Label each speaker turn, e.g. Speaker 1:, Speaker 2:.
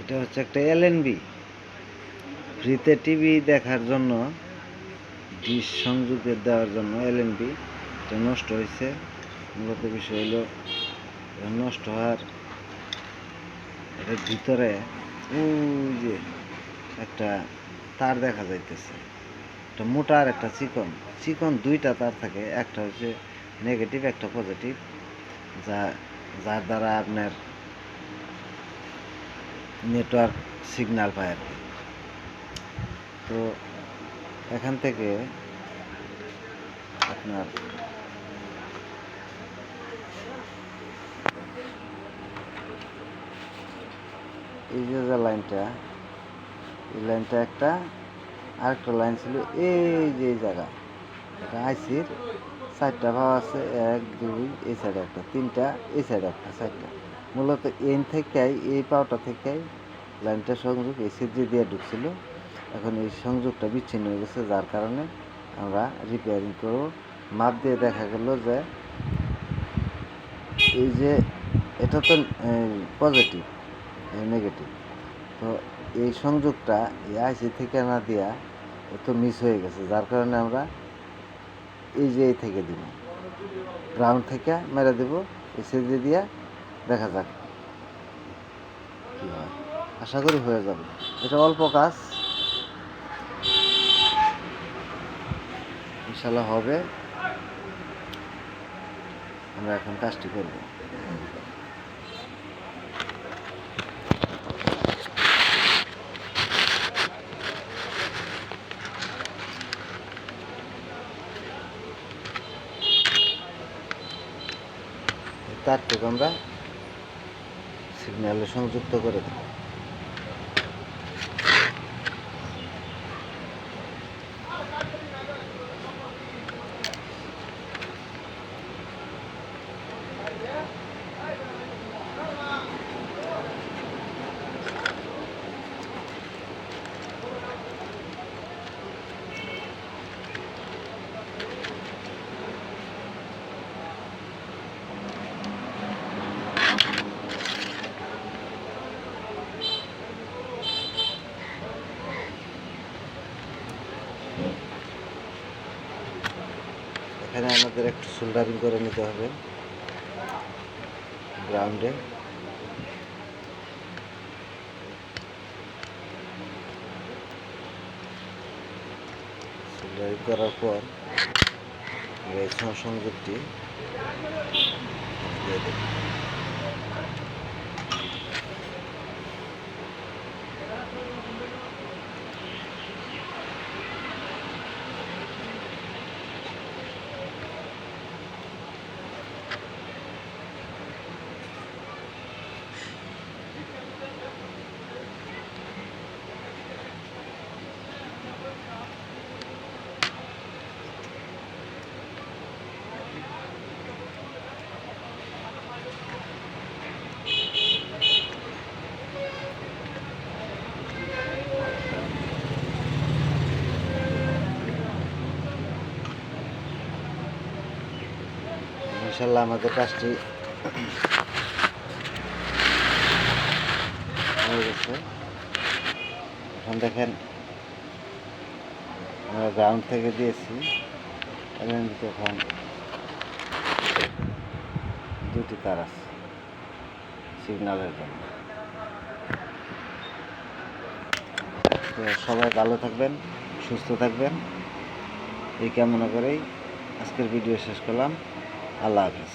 Speaker 1: এটা হচ্ছে একটা এলএনবি ফ্রিতে টিভি দেখার জন্য ডিশ সংযোগে দেওয়ার জন্য এলএনবি এটা নষ্ট হয়েছে। মূলত বিষয় হলো নষ্ট হওয়ার এটার ভিতরে ওই যে একটা তার দেখা যাইতেছে, একটা মোটা আর একটা চিকন চিকন দুইটা তার থাকে, একটা হচ্ছে নেগেটিভ একটা পজিটিভ, যার দ্বারা আপনার নেটওয়ার্ক সিগন্যাল পায় আর কি। তো এখান থেকে আপনার এই যে লাইনটা, এই লাইনটা একটা আরেকটা লাইন ছিল এই যে এই জায়গা, এটা আইসির 4টা ভাগ আছে, 1 2 এই সাইডে একটা, 3টা এই সাইডে একটা, 4টা। মূলত এন থেকেই এই পাওটা থেকেই লাইনটা সংযোগ এই সিদ্রি দিয়ে ঢুকছিল। এখন এই সংযোগটা বিচ্ছিন্ন হয়ে গেছে, যার কারণে আমরা রিপেয়ারিং করব। মাপ দিয়ে দেখা গেল যে এই যে এটা তো পজিটিভ নেগেটিভ, তো এই সংযোগটা এই আইসি থেকে না দেওয়া তো মিস হয়ে গেছে, যার কারণে আমরা এই যে এই থেকে দিব, গ্রাউন্ড থেকে মেরে দেব, এই সিদ্রি দিয়া দেখা যাক কী হয়। আশা করি হয়ে যাবে, এটা অল্প কাজ, ইনশাল্লাহ হবে। আমরা এখন কাজটি করব। তারটুকু আমরা সিগন্যালে সংযুক্ত করে দেব। এখানে আমাদের একটু সোল্ডারিং করে নিতে হবে গ্রাউন্ডে। সোল্ডারিং করার পর আমরা এই সংযোগটি দিয়ে দেব। ইনশাল্লাহ আমাদের কাজটি হয়ে গেছে। এখন দেখেন আমরা গ্রাউন্ড থেকে দিয়েছি, এখন 2টি তার আছে সিগন্যালের জন্য। তো সবাই ভালো থাকবেন, সুস্থ থাকবেন, এই কামনা করেই আজকের ভিডিও শেষ করলাম। আল্লাহ হাফেজ।